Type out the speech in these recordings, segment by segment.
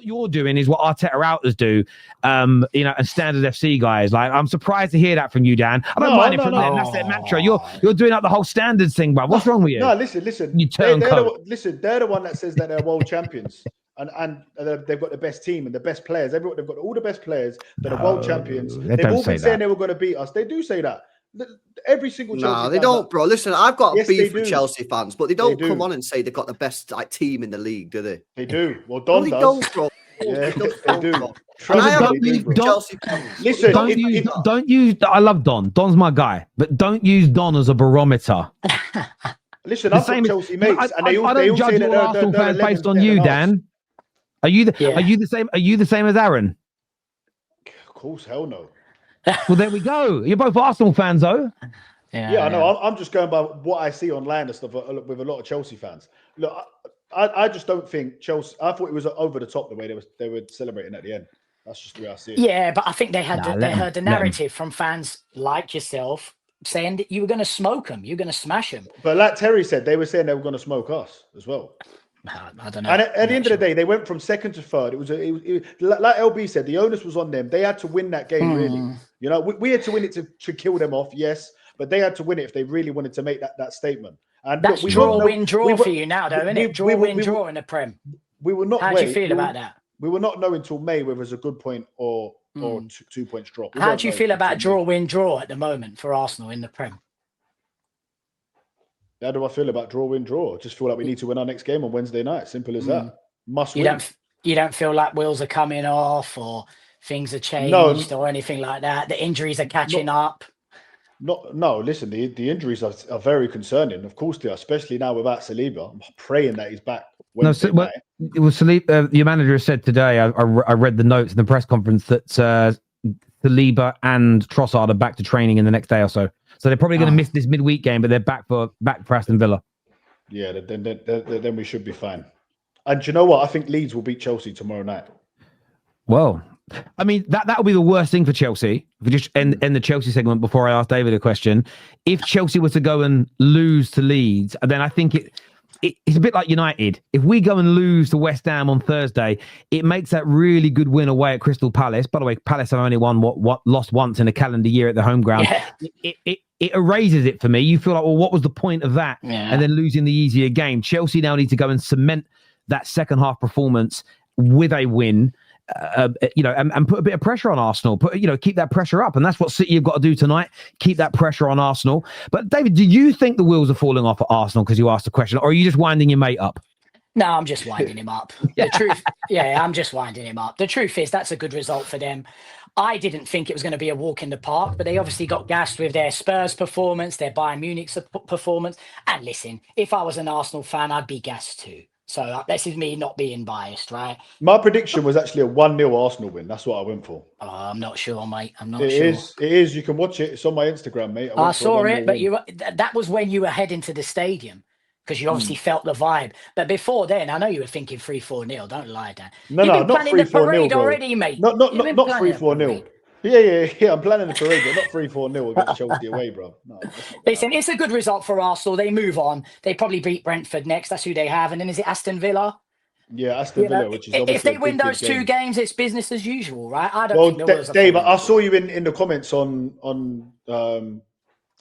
what you're doing is what Arteta outers do, and Standard FC guys. Like, I'm surprised to hear that from you, Dan. I don't mind it from them. That's their mantra. You're doing up the whole standards thing, bro. What's wrong with you? No, listen. You They're the one that says that they're world champions. And they've got the best team and the best players. They've got all the best players that are world champions. They've all been saying they were going to beat us. They do say that. Every single Chelsea. No, they don't, bro. Listen, I've got a beef with Chelsea fans, but they don't come on and say they've got the best team in the league, do they? They do. Well, Don does. Don't, bro. Yeah, they do. Listen, don't use. I love Don. Don's my guy, but don't use Don as a barometer. Listen, I've got Chelsea mates, and they all judge say all that Arsenal they're fans based on you, Dan. Are you the same? Are you the same as Aaron? Of course, hell no. Well, there we go. You're both Arsenal fans, though. Yeah, I know. I'm just going by what I see online and stuff with a lot of Chelsea fans. Look, I just don't think Chelsea. I thought it was over the top the way they were celebrating at the end. That's just the way I see it. Yeah, but I think they heard the narrative from fans like yourself saying that you were going to smoke them, you're going to smash them. But like Terry said, they were saying they were going to smoke us as well. I don't know. And at the end of the day, they went from second to third. It was like LB said, the onus was on them. They had to win that game, really. You know, we had to win it to kill them off, yes, but they had to win it if they really wanted to make that statement. And that's draw for you now, though, isn't it? Draw in the Prem. We will not. How do you feel about that? We will not know until May whether it's a good point or 2 points drop. How do you feel about draw at the moment for Arsenal in the Prem? How do I feel about draw? I just feel like we need to win our next game on Wednesday night. Simple as that. Must win. You don't feel like wheels are coming off or things are changed or anything like that? The injuries are catching up? No, listen, the injuries are very concerning. Of course they are, especially now without Saliba. I'm praying that he's back Wednesday night. It was Saliba, your manager said today, I read the notes in the press conference that Saliba and Trossard are back to training in the next day or so. So they're probably going to miss this midweek game, but they're back for Aston Villa. Yeah, then we should be fine. And do you know what? I think Leeds will beat Chelsea tomorrow night. Well, I mean, that would be the worst thing for Chelsea. If we just end the Chelsea segment before I ask David a question. If Chelsea was to go and lose to Leeds, then I think it's a bit like United. If we go and lose to West Ham on Thursday, it makes that really good win away at Crystal Palace. By the way, Palace have only lost once in a calendar year at the home ground. Yeah. It erases it for me. You feel like, well, what was the point of that? Yeah. And then losing the easier game. Chelsea now need to go and cement that second half performance with a win. And put a bit of pressure on Arsenal. Keep that pressure up, and that's what City have got to do tonight. Keep that pressure on Arsenal. But David, do you think the wheels are falling off at Arsenal because you asked the question, or are you just winding your mate up? No, I'm just winding him up. The truth, I'm just winding him up. The truth is that's a good result for them. I didn't think it was going to be a walk in the park, but they obviously got gassed with their Spurs performance, their Bayern Munich performance. And listen, if I was an Arsenal fan, I'd be gassed too. So this is me not being biased, right? My prediction was actually a 1-0 Arsenal win. That's what I went for. Oh, I'm not sure, mate. I'm not sure. It is. You can watch it. It's on my Instagram, mate. I saw it, but that was when you were heading to the stadium because you obviously felt the vibe. But before then, I know you were thinking 3-4-0. Don't lie, Dan. No, not 3-4-0 already, mate. Not 3-4-0. Yeah. I'm planning the parade, but not 3-4-0 against Chelsea away, bro. No, listen, it's a good result for Arsenal. They move on. They probably beat Brentford next. That's who they have. And then is it Aston Villa? Yeah, Aston Villa, which is obviously if they win those two games, it's business as usual, right? I don't think there was Dave, I saw you in the comments on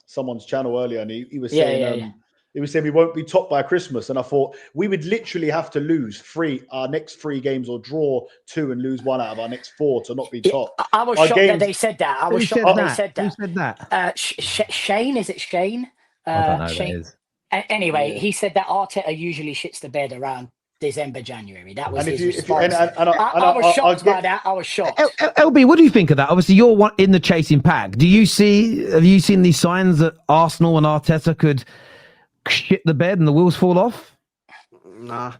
someone's channel earlier, and he was saying he was saying we won't be topped by Christmas, and I thought we would literally have to lose our next 3 games or draw 2 and lose 1 out of our next 4 to not be top. I was shocked that they said that. I was shocked that they said that. Who said that? Shane, is it Shane? I don't know who that is. Anyway, he said that Arteta usually shits the bed around December, January. That was his response. I was shocked by that. I was shocked. LB, what do you think of that? Obviously, you're in the chasing pack. Have you seen these signs that Arsenal and Arteta could shit the bed and the wheels fall off? Nah,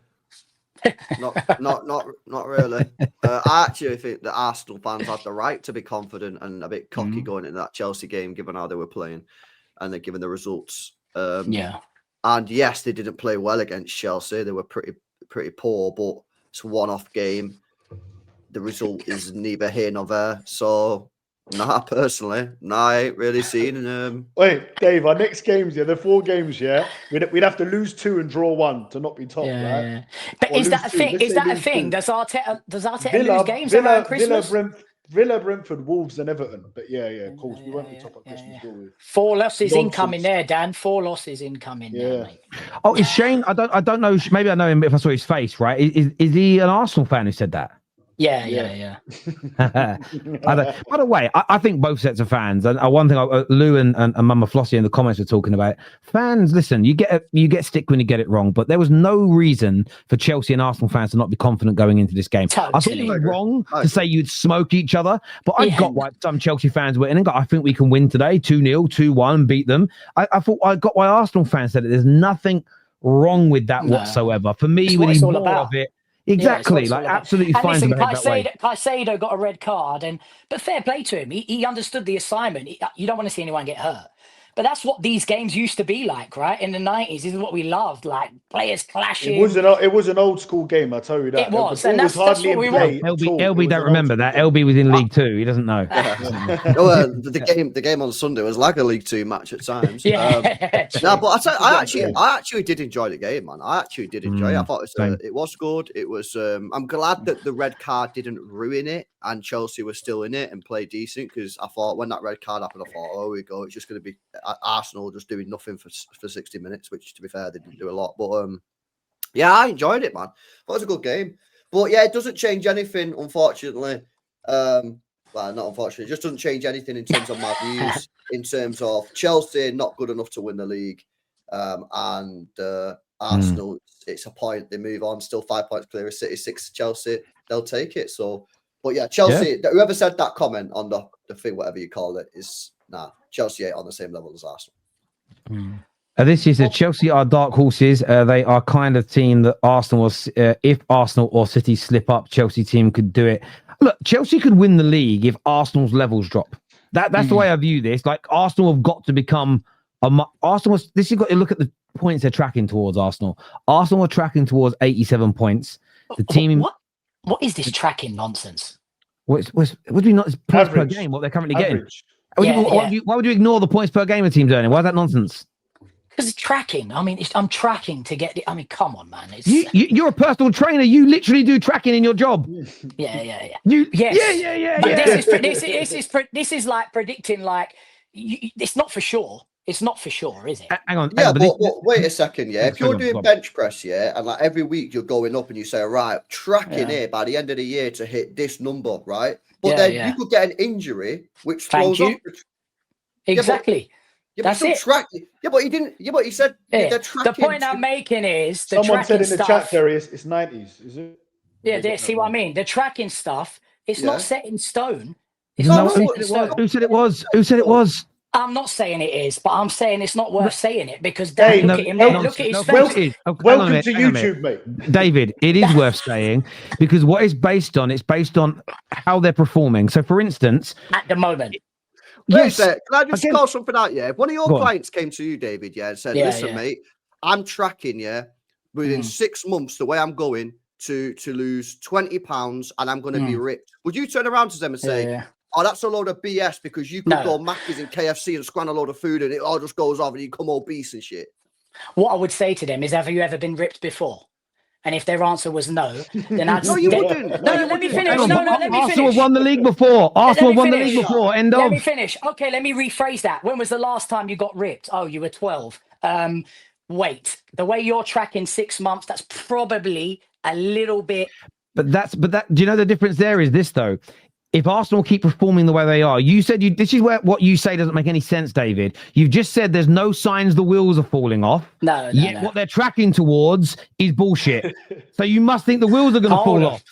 not really. I actually think that Arsenal fans had the right to be confident and a bit cocky going into that Chelsea game, given how they were playing and they're given the results. And yes, they didn't play well against Chelsea. They were pretty poor, but it's a one-off game. The result is neither here nor there. So Nah, personally, I ain't really seen. Wait, Dave, our next games, they're 4 games, we'd have to lose 2 and draw 1 to not be top, right? Yeah. But Or is that a lose 2. thing? Let's Is say that a lose thing? 2. Does Arteta lose games around Christmas? Villa, Brentford, Wolves, and Everton. But yeah, of course, we won't be top at Christmas, will we? 4 losses Nonsense. incoming there, Dan. 4 losses incoming there, mate. Oh, is Shane? I don't know. Maybe I know him if I saw his face. Right? Is he an Arsenal fan who said that? Yeah. By the way, I think both sets of fans, and one thing Lou and Mama Flossie in the comments were talking about, fans, listen, you get stick when you get it wrong, but there was no reason for Chelsea and Arsenal fans to not be confident going into this game. Totally. I thought it was wrong to say you'd smoke each other, but I got why some Chelsea fans were in and got, I think we can win today, 2-0, 2-1, beat them. I got why Arsenal fans said it. There's nothing wrong with that whatsoever. For me, we need more of it. Exactly, like absolutely fine. Listen, Caicedo got a red card, but fair play to him. He understood the assignment. You don't want to see anyone get hurt. But that's what these games used to be like, right? In the 90s, this is what we loved, like players clashing. It was an old school game, I'll tell you that. It was, and that's what we want. LB don't remember that. LB was in League 2. He doesn't know. The game on Sunday was like a League 2 match at times. But I actually did enjoy the game, man. I actually did enjoy it. I thought it was good. It was. I'm glad that the red card didn't ruin it, and Chelsea was still in it and played decent, because I thought when that red card happened, I thought, oh, here we go. It's just going to be Arsenal just doing nothing for 60 minutes, which, to be fair, they didn't do a lot. But I enjoyed it, man. It was a good game. But yeah, it doesn't change anything, unfortunately. Well, not unfortunately, it just doesn't change anything in terms of my views, in terms of Chelsea not good enough to win the league, and Arsenal, it's a point, they move on, still 5 points clear of City, 6 Chelsea, they'll take it. So, but yeah, Chelsea, whoever said that comment on the thing, whatever you call it, is Chelsea ain't on the same level as Arsenal. This is Chelsea are dark horses. They are kind of team that Arsenal was. If Arsenal or City slip up, Chelsea team could do it. Look, Chelsea could win the league if Arsenal's levels drop. That's the way I view this. Like, Arsenal have got to become Arsenal. This you've got to look at the points they're tracking towards. Arsenal are tracking towards 87 points. The team. What is this tracking nonsense? What do we not? It's points per game. What they're currently getting. Why would you ignore the points per game a team's earning? Why is that nonsense? Because it's tracking. I mean, I'm tracking to get it. I mean, come on, man. You're a personal trainer. You literally do tracking in your job. Yeah. This is like predicting. Like, it's not for sure. It's not for sure, is it? Hang on. But wait a second. Yeah, if you're doing bench press, and like every week you're going up and you say, right, tracking here by the end of the year to hit this number, right? But then you could get an injury which throws off. Exactly. That's it. But he didn't. But he said they're tracking. The point I'm making is someone said in the chat, Terrace, it's 90s. Is it? Yeah, see what I mean? The tracking stuff. It's not set in stone. Who said it was? Who said it was? I'm not saying it is, but I'm saying it's not worth saying it, because Dan, look at him there. Look at his face. Welcome to YouTube, mate. David, it is worth saying, because what it's based on how they're performing. So, for instance, at the moment. Yes. Can I just call something out? Yeah, if one of your clients came to you, David, and said, "Listen, mate, I'm tracking within 6 months the way I'm going to lose £20, and I'm going to be ripped," would you turn around to them and say, "Oh, that's a load of BS, because you could go Macca's and KFC and scran a load of food and it all just goes off and you come obese and shit"? What I would say to them is, have you ever been ripped before? And if their answer was no, then I'd No, you wouldn't. Let me finish. Let me finish. Arsenal won the league before. End of. Let me finish. Okay, let me rephrase that. When was the last time you got ripped? Oh, you were 12. Wait, the way you're tracking 6 months, that's probably a little bit. But do you know the difference there is this, though? If Arsenal keep performing the way they are, this is where what you say doesn't make any sense, David. You've just said there's no signs the wheels are falling off. No. What they're tracking towards is bullshit. So you must think the wheels are going to fall off.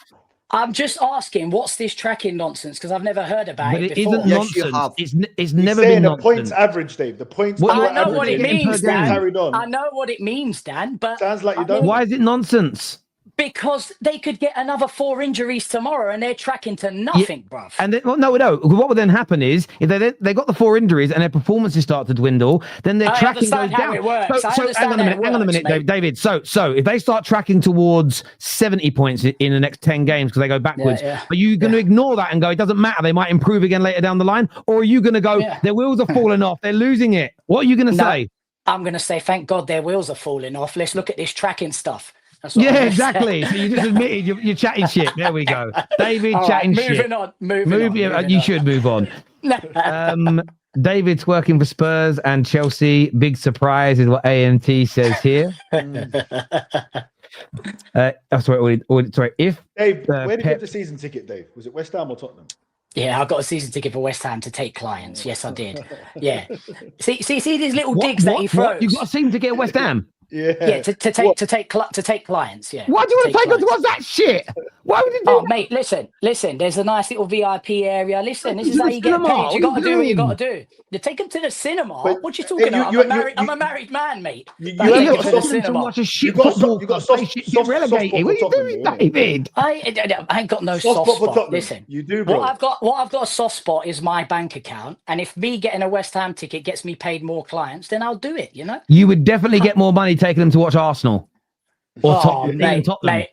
I'm just asking, what's this tracking nonsense? Because I've never heard about it before. Isn't nonsense. It's never been nonsense. The points average, Dave. The points. I know what it means, Dan. Carried on. I know what it means, Dan. But sounds like you don't. Why is it nonsense? Because they could get another 4 injuries tomorrow, and they're tracking to nothing, bruv. And then, no. What would then happen is if they got the 4 injuries and their performances start to dwindle, then their tracking goes down. It works. So hang on a minute, David. So if they start tracking towards 70 points in the next 10 games because they go backwards, are you going to ignore that and go, it doesn't matter, they might improve again later down the line? Or are you going to go, their wheels are falling off, they're losing it? What are you going to say? I'm going to say, thank God their wheels are falling off. Let's look at this tracking stuff. Yeah, exactly. So you just admitted you're chatting shit. There we go. David chatting shit. Moving on. You should move on. David's working for Spurs and Chelsea. Big surprise is what ANT says here. Sorry. If Dave, where did you get the season ticket, Dave? Was it West Ham or Tottenham? Yeah, I got a season ticket for West Ham to take clients. Yes, I did. Yeah. See these little digs that he throws. You got a season ticket at West Ham? Yeah, to take clients. Yeah. Why do you want to take us? What's that shit? Why would you do that? Mate, listen. There's a nice little VIP area. Listen, this is how you get paid. You got to do what you got to do. You take them to the cinema. What you talking about? I'm a married man, mate. You to watch a shit football. Get relegated. What are you doing, David? I ain't got no soft spot. Listen, you do, bro. What I've got a soft spot is my bank account, and if me getting a West Ham ticket gets me paid more clients, then I'll do it. You know. You would definitely get more money taking them to watch Arsenal. Or Tottenham.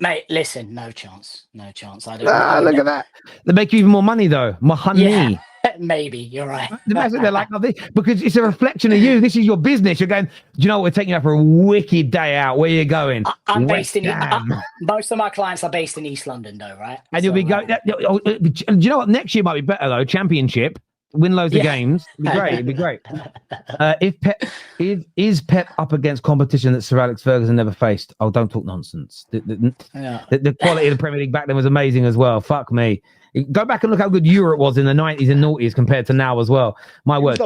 Mate, listen, no chance. I don't. Look at that. They make you even more money, though. My honey. Yeah, maybe you're right. They're like because it's a reflection of you. This is your business. You're going. Do you know what? We're taking you up for a wicked day out. Where are you going? I'm based in. Most of my clients are based in East London, though, right? And you'll be going. Do you know what? Next year might be better though. Championship. Win loads of games. It'd be great. If Pep is Pep up against competition that Sir Alex Ferguson never faced? Oh, don't talk nonsense. The quality of the Premier League back then was amazing as well. Fuck me. Go back and look how good Europe was in the 90s and noughties compared to now as well. My word.